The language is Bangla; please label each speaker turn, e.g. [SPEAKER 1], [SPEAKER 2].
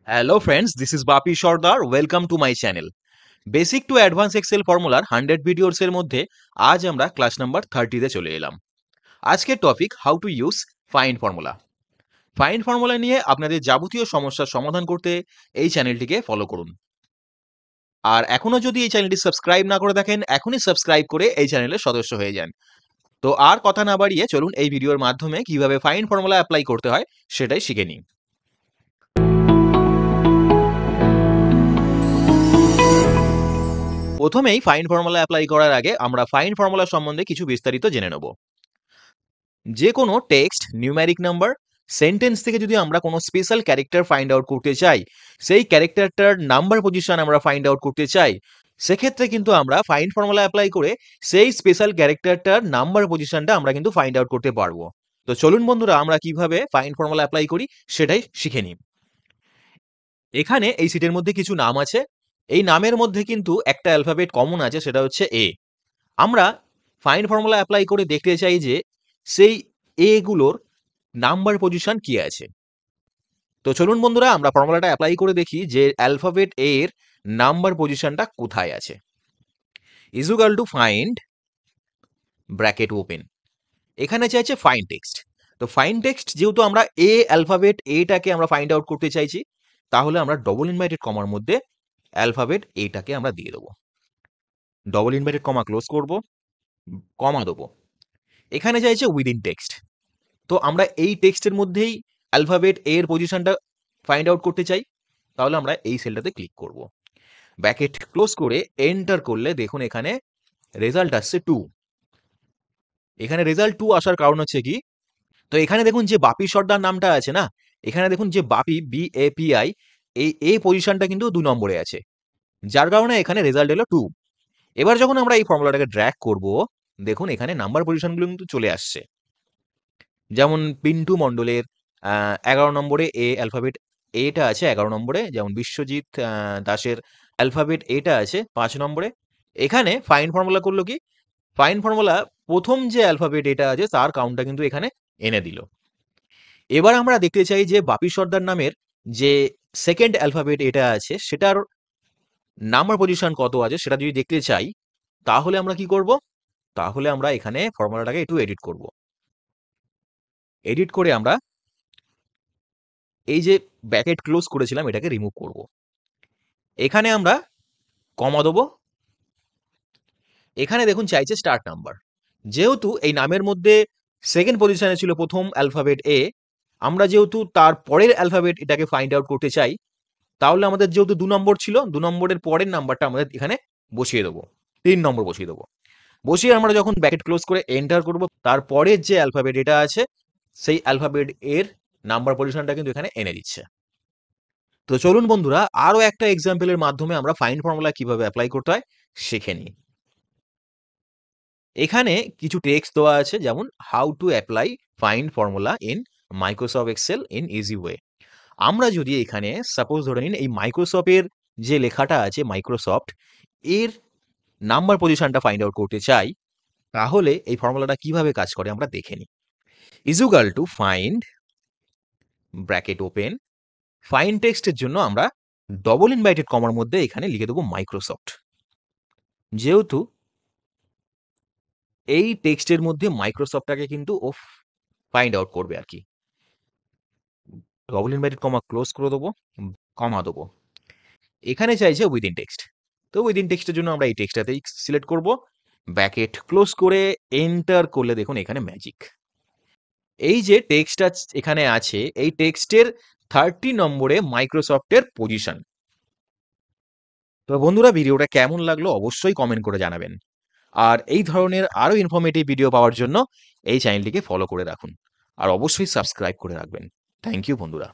[SPEAKER 1] Hello friends, this is Bapi Sardar. Welcome to my channel. Basic to advance Excel ফর্মুলার 100 ভিডিওসের মধ্যে আজ আমরা ক্লাস নাম্বার 30 তে চলে এলাম। আজকের topic how to use find formula. Find formula নিয়ে আপনাদের যাবতীয় সমস্যার সমাধান করতে এই চ্যানেলটিকে ফলো করুন। আর এখনো যদি এই চ্যানেলটি সাবস্ক্রাইব না করে থাকেন, এখনই সাবস্ক্রাইব করে এই চ্যানেলের সদস্য হয়ে যান। তো আর কথা না বাড়িয়ে চলুন এই ভিডিওর মাধ্যমে কিভাবে ফাইন্ড ফর্মুলা অ্যাপ্লাই করতে হয় সেটাই শিখে নিই। প্রথমেই ফাইন্ড ফর্মুলা অ্যাপ্লাই করার আগে আমরা ফাইন্ড ফর্মুলা সম্বন্ধে কিছু বিস্তারিত জেনে নেব। যে কোনো টেক্সট, নিউমেরিক নাম্বার, সেন্টেন্স থেকে যদি আমরা কোনো স্পেশাল ক্যারেক্টার ফাইন্ড আউট করতে চাই, সেই ক্যারেক্টারটার নাম্বার পজিশন আমরা ফাইন্ড আউট করতে চাই, সেক্ষেত্রে কিন্তু আমরা ফাইন্ড ফর্মুলা অ্যাপ্লাই করে সেই স্পেশাল ক্যারেক্টারটার নাম্বার পজিশনটা আমরা কিন্তু ফাইন্ড আউট করতে পারবো। তো চলুন বন্ধুরা, আমরা কিভাবে ফাইন্ড ফর্মুলা অ্যাপ্লাই করি সেটাই শিখে নিই। এখানে এই সিটের মধ্যে কিছু নাম আছে। এই নামের মধ্যে কিন্তু একটা অ্যালফাবেট কমন আছে, সেটা হচ্ছে এ। আমরা ফাইন্ড ফর্মুলা অ্যাপ্লাই করে দেখতে চাই যে সেই এ গুলোর নাম্বার পজিশন কি আছে। তো চলুন বন্ধুরা, আমরা ফর্মুলাটা অ্যাপ্লাই করে দেখি যে অ্যালফাবেট এ এর নাম্বার পজিশনটা কোথায় আছে। Is equal to find bracket open, এখানে চাইছে ফাইন্ড টেক্সট। তো ফাইন্ড টেক্সট যেহেতু আমরা এ অ্যালফাবেট এটাকে আমরা ফাইন্ড আউট করতে চাইছি, তাহলে আমরা ডবল ইনভার্টেড কমার মধ্যে অ্যালফাবেট এটাকে আমরা দিয়ে দেবো। ডবল ইনভার্টেড কমা ক্লোজ করব, কমা দেবো। এখানে চাইছে উইদিন টেক্সট। তো আমরা এই টেক্সটের মধ্যেই অ্যালফাবেট এর পজিশনটা ফাইন্ড আউট করতে চাই, তাহলে আমরা এই সেলটাতে ক্লিক করব। ব্র্যাকেট ক্লোজ করে এন্টার করলে দেখুন এখানে রেজাল্ট আসছে 2। এখানে রেজাল্ট 2 আসার কারণ হচ্ছে কি, তো এখানে দেখুন যে বাপি সর্দার নামটা আছে না, এখানে দেখুন যে বাপি BAPI, এই পজিশনটা কিন্তু 2 নম্বরে আছে, যার কারণে এখানে রেজাল্ট এলো 2। এবার যখন আমরা এই ফর্মুলাটাকে ড্র্যাগ করব, দেখুন এখানে নাম্বার পজিশনগুলো কিন্তু চলে আসছে। যেমন পিন্টু মণ্ডলের 11 নম্বরে এ অ্যালফাবেট এটা আছে 11 নম্বরে, যেমন বিশ্বজিৎ দাসের অ্যালফাবেট এটা আছে 5 নম্বরে। এখানে ফাইন্ড ফর্মুলা করলো কি, ফাইন্ড ফর্মুলা প্রথম যে অ্যালফাবেট এটা আছে তার কাউন্টটা কিন্তু এখানে এনে দিল। এবার আমরা দেখতে চাই যে বাপি সর্দার নামের যে সেকেন্ড অ্যালফাবেট এটা আছে সেটার নাম্বার পজিশন কত আছে সেটা যদি দেখতে চাই, তাহলে আমরা কি করব, তাহলে আমরা এখানে ফর্মুলাটাকে একটু এডিট করব। এডিট করে আমরা এই যে ব্র্যাকেট ক্লোজ করেছিলাম এটাকে রিমুভ করব। এখানে আমরা কমা দেবো। এখানে দেখুন চাইছে স্টার্ট নাম্বার। যেহেতু এই নামের মধ্যে সেকেন্ড পজিশনে ছিল প্রথম অ্যালফাবেট এ, আমরা যেহেতু তার পরের অ্যালফাবেট এটাকে ফাইন্ড আউট করতে চাই, তাহলে আমাদের যেহেতু 2 নম্বর ছিল, 2 নম্বরের পরের নাম্বারটা আমাদের এখানে বসিয়ে দেবো, 3 নম্বর বসিয়ে দেবো। বসিয়ে আমরা যখন ব্র্যাকেট ক্লোজ করে এন্টার করব, তারপরের যে অ্যালফাবেট এটা আছে সেই অ্যালফাবেট এর নাম্বার পজিশনটা কিন্তু এখানে এনে দিচ্ছে। তো চলুন বন্ধুরা, আরো একটা এক্সাম্পলের মাধ্যমে আমরা ফাইন্ড ফর্মুলা কিভাবে অ্যাপ্লাই করতে হয় শিখে নিই। এখানে কিছু টেক্সট দেওয়া আছে, যেমন how to apply find formula in Microsoft Excel in easy way. আমরা যদি এখানে সাপোজ ধরে নিন এই মাইক্রোসফটের যে লেখাটা আছে মাইক্রোসফট এর নাম্বার পজিশনটা ফাইন্ড আউট করতে চাই, তাহলে এই ফর্মুলাটা কিভাবে কাজ করে আমরা দেখে নিই। Is equal to find bracket open, find টেক্সটের জন্য আমরা ডবল ইনভার্টেড কমার মধ্যে এখানে লিখে দেবো মাইক্রোসফট। যেহেতু এই টেক্সটের মধ্যে মাইক্রোসফটটাকে কিন্তু ও ফাইন্ড আউট করবে আর কি। ডবল ইনভার্টেড কমা ক্লোজ করে দেবো, কমা দেবো। এখানে চাইছে উইদিন টেক্সট। তো উইদিন টেক্সটের জন্য আমরা এই টেক্সটটাতেই সিলেক্ট করব। ব্র্যাকেট ক্লোজ করে এন্টার করলে দেখুন এখানে ম্যাজিক। এই যে টেক্সটটা এখানে আছে, এই টেক্সটের 30 নম্বরে মাইক্রোসফটের পজিশন। তো বন্ধুরা, ভিডিওটা কেমন লাগলো অবশ্যই কমেন্ট করে জানাবেন। আর এই ধরনের আরো ইনফরমেটিভ ভিডিও পাওয়ার জন্য এই চ্যানেলটিকে ফলো করে রাখুন। আর অবশ্যই সাবস্ক্রাইব করে রাখবেন। থ্যাংক ইউ বন্ধুরা।